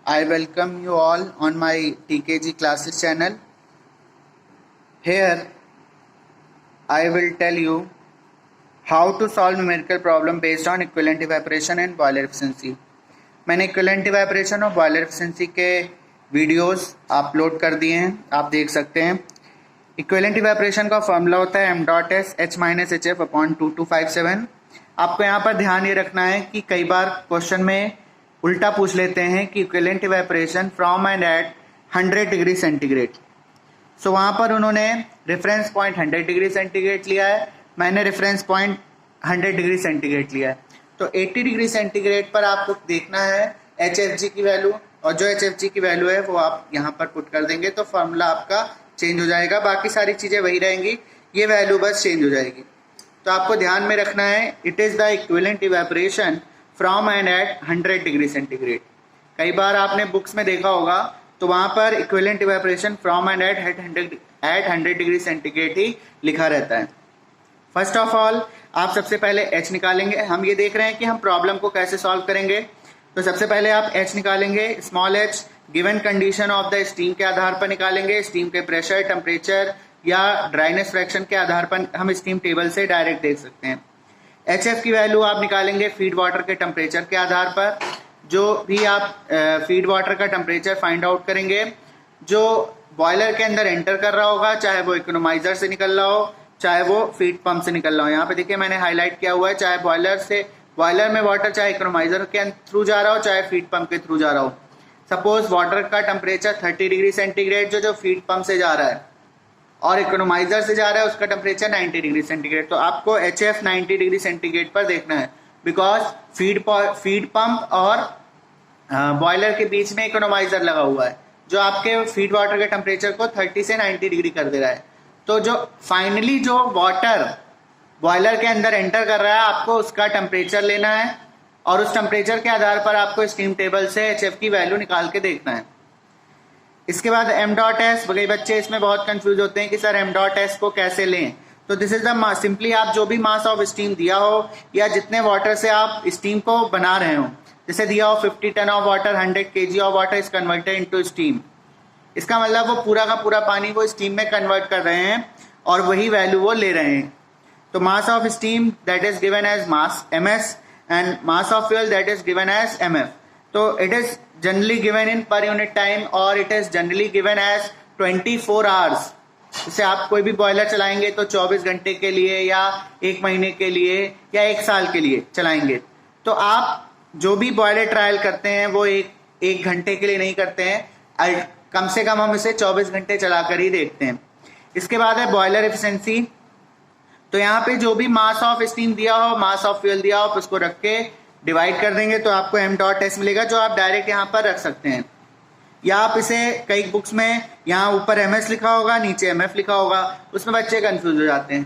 I welcome you all on my TKG classes channel. Here I will tell you how to solve numerical problem based on equivalent evaporation and boiler efficiency. मैंने equivalent evaporation और boiler efficiency के videos upload कर दिए हैं, आप देख सकते हैं. इक्विवेलेंट इवेपोरेशन का फॉर्मूला होता है m.s H-HF/2257. आपको यहाँ पर ध्यान ये रखना है कि कई बार क्वेश्चन में उल्टा पूछ लेते हैं कि equivalent evaporation from and at 100 degree centigrade. So वहाँ पर उन्होंने रेफरेंस पॉइंट 100 डिग्री सेंटीग्रेड लिया है, मैंने रेफरेंस पॉइंट 100 डिग्री सेंटीग्रेड लिया है. तो 80 डिग्री सेंटीग्रेड पर आपको देखना है HFG की वैल्यू, और जो HFG की वैल्यू है वो आप यहाँ पर पुट कर देंगे तो फॉर्मूला आपका चेंज हो जाएगा. बाकी सारी चीज़ें वही रहेंगी, ये वैल्यू बस चेंज हो जाएगी. तो आपको ध्यान में रखना है it is the equivalent evaporation from and at 100 degree centigrade. कई बार आपने बुक्स में देखा होगा तो वहाँ पर equivalent evaporation from and at 100 degree centigrade ही लिखा रहता है. फर्स्ट ऑफ ऑल आप सबसे पहले H निकालेंगे. हम ये देख रहे हैं कि हम प्रॉब्लम को कैसे सॉल्व करेंगे. तो सबसे पहले आप H निकालेंगे. Small h given condition of the steam के आधार पर निकालेंगे. स्टीम के प्रेशर, टेम्परेचर या ड्राइनेस फ्रैक्शन के आधार पर हम स्टीम टेबल से डायरेक्ट देख सकते हैं. HF की वैल्यू आप निकालेंगे फीड वाटर के टेम्परेचर के आधार पर. जो भी आप फीड वाटर का टेम्परेचर फाइंड आउट करेंगे जो बॉयलर के अंदर एंटर कर रहा होगा, चाहे वो इकोनोमाइजर से निकल रहा हो चाहे वो फीड पंप से निकल रहा हो. यहाँ पे देखिए मैंने हाईलाइट किया हुआ है, चाहे बॉयलर में वाटर चाहे इकोनोमाइजर के थ्रू जा रहा हो चाहे फीड पंप के थ्रू जा रहा हो. सपोज वाटर का टेम्परेचर 30 डिग्री सेंटीग्रेड जो फीड पंप से जा रहा है और इकोनोमाइजर से जा रहा है उसका टेम्परेचर 90 डिग्री सेंटीग्रेड. तो आपको HF 90 डिग्री सेंटीग्रेड पर देखना है बिकॉज फीड पंप और बॉयलर के बीच में इकोनोमाइजर लगा हुआ है जो आपके फीड वाटर के टेम्परेचर को 30 से 90 डिग्री कर दे रहा है. तो जो फाइनली जो वाटर बॉयलर के अंदर एंटर कर रहा है आपको उसका टेम्परेचर लेना है और उस टेम्परेचर के आधार पर आपको स्टीम टेबल से HF की वैल्यू निकाल के देखना है. इसके बाद m.s. कई बच्चे इसमें बहुत कंफ्यूज होते हैं कि सर m.s को कैसे लें. तो दिस इज द सिंपली आप जो भी मास ऑफ स्टीम दिया हो या जितने वाटर से आप स्टीम को बना रहे हो, जैसे दिया हो 50 ton of water 100 kg of water is converted into steam. इसका मतलब वो पूरा का पूरा पानी वो स्टीम में कन्वर्ट कर रहे हैं और वही वैल्यू वो ले रहे हैं. तो mass of steam that is given as mass ms and mass of fuel that is given as mf. So it is generally given in per unit time or it is generally given as 24 hours. जैसे आप कोई भी boiler चलाएंगे तो 24 घंटे के लिए या 1 महीने के लिए या 1 साल के लिए चलाएंगे. तो आप जो भी बॉयलर ट्रायल करते हैं वो एक घंटे के लिए नहीं करते हैं, कम से कम हम इसे 24 घंटे चलाकर ही देखते हैं. इसके बाद है बॉयलर एफिशिएंसी. तो यहाँ पे जो भी मास ऑफ स्टीम दिया हो, मास ऑफ फ्यूल दिया हो, उसको रख के डिवाइड कर देंगे तो आपको m.s मिलेगा जो आप डायरेक्ट यहाँ पर रख सकते हैं. या आप इसे कई बुक्स में यहाँ ऊपर ms लिखा होगा नीचे mf लिखा होगा, उसमें बच्चे कंफ्यूज हो जाते हैं.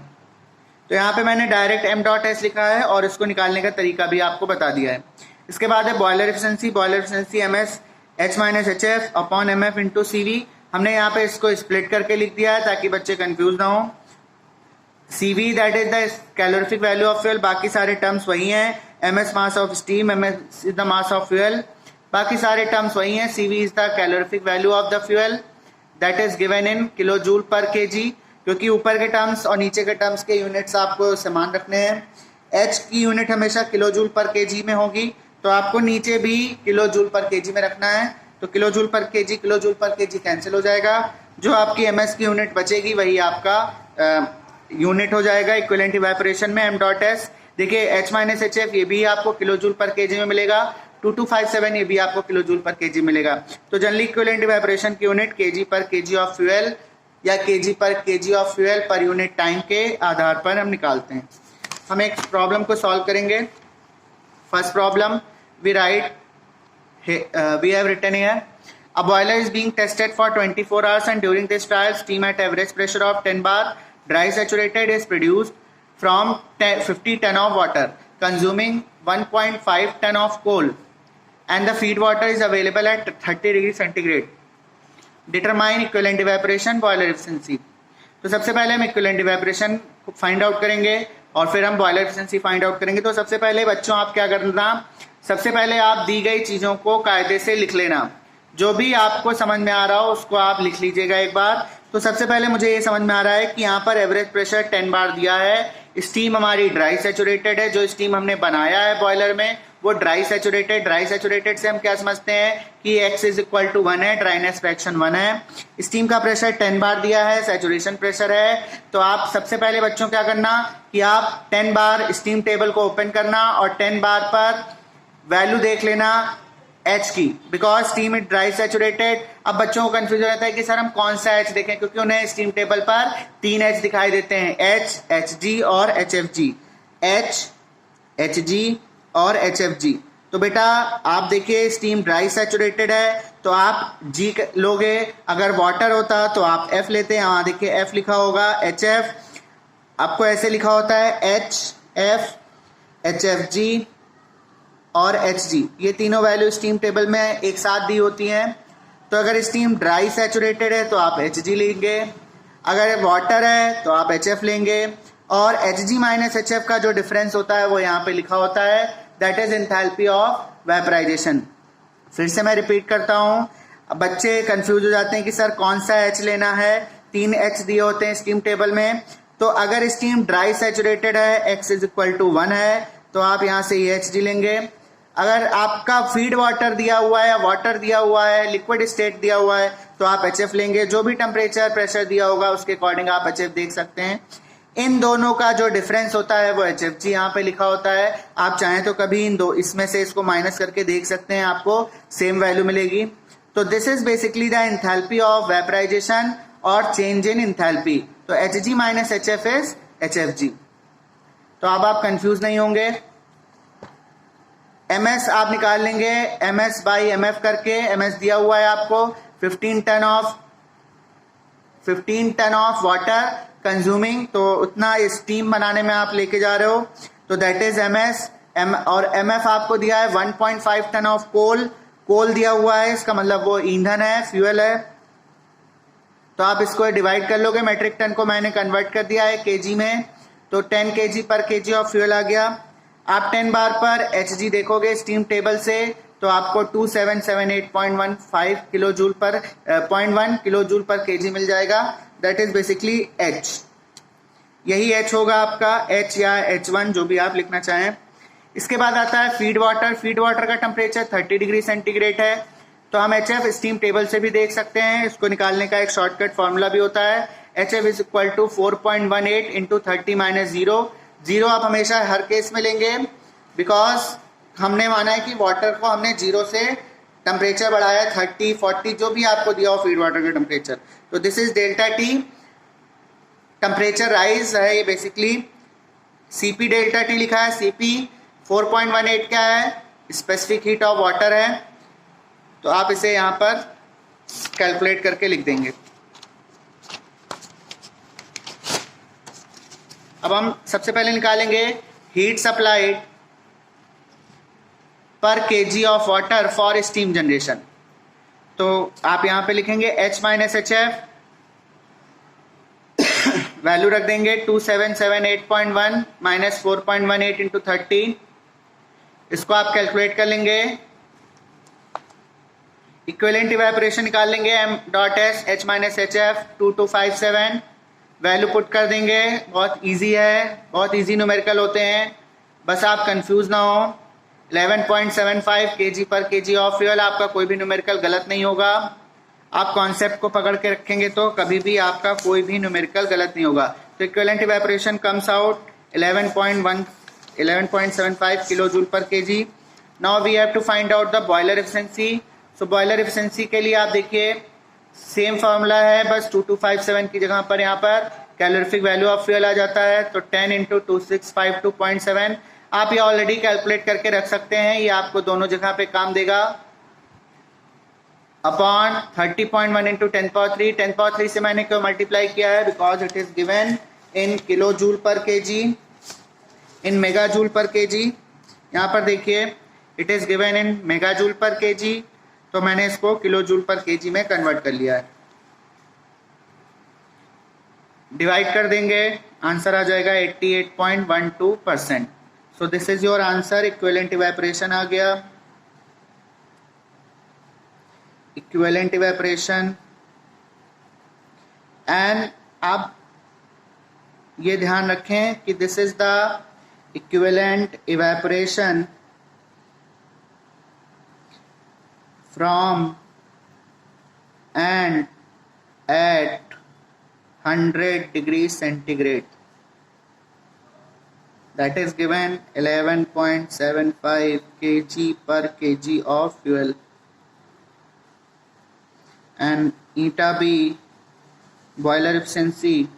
तो यहाँ पे मैंने डायरेक्ट m.s लिखा है और इसको निकालने का तरीका भी आपको बता दिया है. इसके बाद है boiler efficiency. Boiler efficiency ms H-HF upon mf into CV. हमने यहाँ पे इसको स्प्लिट करके लिख दिया है ताकि बच्चे कंफ्यूज ना हो. CV that is the calorific value of fuel, बाकी सारे टर्म्स वही हैं. MS mass of steam, MS is the mass of fuel, बाकी सारे टर्म्स वही हैं. CV is the calorific value of the fuel that is given in kilo joule पर kg, क्योंकि ऊपर के टर्म्स और नीचे के टर्म्स के यूनिट्स आपको समान रखने हैं. H की यूनिट हमेशा किलो जूल पर kg में होगी तो आपको नीचे भी किलो जूल पर kg में रखना है. तो किलो जूल पर kg कैंसिल हो जाएगा. जो आपकी MS की यूनिट बचेगी वही आपका यूनिट हो जाएगा इक्विवेलेंट इवेपोरेशन में m.s. देखिए H-HF ये भी आपको किलो जूल पर kg में मिलेगा. 2257 ये भी आपको किलो जूल पर kg मिलेगा. तो जनरली इक्विवेलेंट इवेपोरेशन की यूनिट kg पर kg ऑफ फ्यूल या kg पर kg of fuel per unit time के आधार पर हम निकालते हैं. हम एक प्रॉब्लम को सॉल्व करेंगे. First problem we have written here a boiler is being tested for 24 hours and during this trial steam at average pressure of 10 bar dry saturated is produced from 50 ton of water consuming 1.5 ton of coal and the feed water is available at 30 degree centigrade. Determine equivalent evaporation boiler efficiency. तो सबसे पहले हम equivalent evaporation find out करेंगे और फिर हम boiler efficiency find out करेंगे. तो सबसे पहले बच्चों आप क्या करना, सबसे पहले आप दी गई चीज़ों को कायदे से लिख लेना. जो भी आपको समझ में आ रहा हो उसको आप लिख लीजिएगा एक बार। तो सबसे पहले मुझे ये समझ में आ रहा है कि यहाँ पर एवरेज प्रेशर 10 बार दिया है। स्टीम हमारी ड्राई सैचुरेटेड है, जो स्टीम हमने बनाया है बॉयलर में वो ड्राई सैचुरेटेड से हम क्या समझते हैं कि x इज इक्वल टू 1 है, ड्राइनेस फ्रैक्शन 1 है। स्टीम का प्रेशर 10 बार दिया है, सैचुरेशन प्रेशर है। तो आप सबसे पहले बच्चों क्या करना कि आप 10 बार स्टीम टेबल को ओपन करना और 10 बार पर वैल्यू देख लेना H की, because steam is dry saturated. अब बच्चों को कंफ्यूज हो जाता है कि सर हम कौन सा H देखें, क्योंकि उन्हें स्टीम टेबल पर 3 H दिखाई देते हैं, H, Hg और HFG, H, Hg और HFG। तो बेटा आप देखिए स्टीम ड्राई सैचुरेटेड है तो आप G लोगे, अगर वाटर होता तो आप F लेते हैं। यहाँ देखिए F लिखा होगा, HF आपको ऐसे लिखा होता है HF, HFG और Hg, ये तीनों वैल्यू स्टीम टेबल में एक साथ दी होती हैं। तो अगर स्टीम ड्राई सैचुरेटेड है तो आप Hg लेंगे, अगर वाटर है तो आप HF लेंगे, और Hg माइनस HF का जो डिफरेंस होता है वो यहाँ पे लिखा होता है, that is enthalpy of vaporization. फिर से मैं रिपीट करता हूँ, बच्चे कंफ्यूज हो जाते हैं कि सर कौन सा H लेना है, 3 H दिए होते हैं स्टीम टेबल में। तो अगर स्टीम ड्राई सैचुरेटेड है, x इज इक्वल टू 1 है, तो आप यहाँ से ये Hg लेंगे। अगर आपका फीड वाटर दिया हुआ है या वाटर दिया हुआ है, लिक्विड स्टेट दिया हुआ है, तो आप HF लेंगे। जो भी टेम्परेचर प्रेशर दिया होगा उसके अकॉर्डिंग आप HF देख सकते हैं। इन दोनों का जो डिफरेंस होता है वो HFG यहाँ पे लिखा होता है। आप चाहें तो कभी इन दो इसमें से इसको माइनस करके देख सकते हैं, आपको सेम वैल्यू मिलेगी। तो this is basically the enthalpy of vaporization और चेंज इन एंथैल्पी। तो Hg minus HF is HFG। तो अब आप कंफ्यूज नहीं होंगे। MS आप निकाल लेंगे, MS बाई MF करके। MS दिया हुआ है आपको 15 टन ऑफ वाटर कंज्यूमिंग, तो उतना स्टीम बनाने में आप लेके जा रहे हो, तो दैट इज MS। और MF आपको दिया है 1.5 टन ऑफ कोल दिया हुआ है, इसका मतलब वो ईंधन है, फ्यूल है। तो आप इसको डिवाइड कर लोगे, मेट्रिक टन को मैंने कन्वर्ट कर दिया है केजी में, तो 10 kg पर केजी ऑफ फ्यूल आ गया। आप 10 बार पर Hg देखोगे स्टीम टेबल से तो आपको 2778.15 किलो जूल पर 0.1 किलो जूल पर केजी मिल जाएगा। That is basically H। यही H होगा आपका, H या H1 जो भी आप लिखना चाहें। इसके बाद आता है फीड वाटर। फीड वाटर का टेम्परेचर 30 डिग्री सेंटीग्रेड है, तो हम HF स्टीम टेबल से भी देख सकते हैं। इसको निकालने का एक शॉर्टकट फॉर्मूला भी होता है, HF is equal to 4.18 into 30 minus 0 आप हमेशा हर केस में लेंगे, बिकॉज हमने माना है कि वाटर को हमने 0 से टेम्परेचर बढ़ाया 30, 40 जो भी आपको दिया हो फीड वाटर का टेम्परेचर। तो this is delta T, temperature rise है ये बेसिकली। CP डेल्टा टी लिखा है, CP 4.18 क्या है, स्पेसिफिक हीट ऑफ वाटर है, तो आप इसे यहाँ पर कैलकुलेट करके लिख देंगे। अब हम सबसे पहले निकालेंगे हीट सप्लाइड पर KG of water for steam generation. तो आप यहां पे लिखेंगे H माइनस HF, वैल्यू रख देंगे 2778.1 माइनस 4.18 इंटू 30। इसको आप कैलकुलेट कर लेंगे। इक्विवेलेंट इवेपोरेशन निकाल लेंगे, m.s H minus HF 2257, value put कर देंगे। बहुत इजी है, बहुत इजी न्यूमेरिकल होते हैं, बस आप कंफ्यूज ना हो। 11.75 kg पर केजी ऑफ फ्यूल, आपका कोई भी न्यूमेरिकल गलत नहीं होगा। आप कॉन्सेप्ट को पकड़ के रखेंगे तो कभी भी आपका कोई भी न्यूमेरिकल गलत नहीं होगा। तो equivalent evaporation comes out 11.75 kilo joule per kg. Now we have to find out the boiler efficiency. So boiler efficiency के लिए आप देखिए सेम फार्मूला है, बस 2257 की जगह पर यहाँ पर कैलोरीफिक वैल्यू ऑफ फ्यूल आ जाता है, तो 10 इंटू 2652.7 आप ये ऑलरेडी कैलकुलेट करके रख सकते हैं, ये आपको दोनों जगह पे काम देगा। अपॉन 30.1 इंटू 10³ 10³ से मैंने क्यों मल्टीप्लाई किया है, because it is given in kilo joule per KG, in mega joule per KG. यहाँ पर देखिए it is given in mega joule per KG, तो मैंने इसको किलो जूल पर केजी में कन्वर्ट कर लिया है। डिवाइड कर देंगे, आंसर आ जाएगा 88.12%। So this is your answer, equivalent evaporation आ गया। Equivalent evaporation. एंड आप ये ध्यान रखें कि this is the equivalent evaporation from and at 100 degrees centigrade, that is given 11.75 kg per kg of fuel, and eta B boiler efficiency,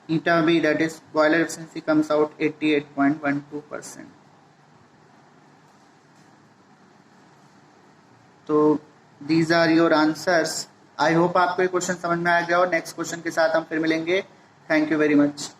eta B that is boiler efficiency comes out 88.12%. तो these are your answers. I hope आपको ये question समझ में आ गया और next question के साथ हम फिर मिलेंगे। Thank you very much.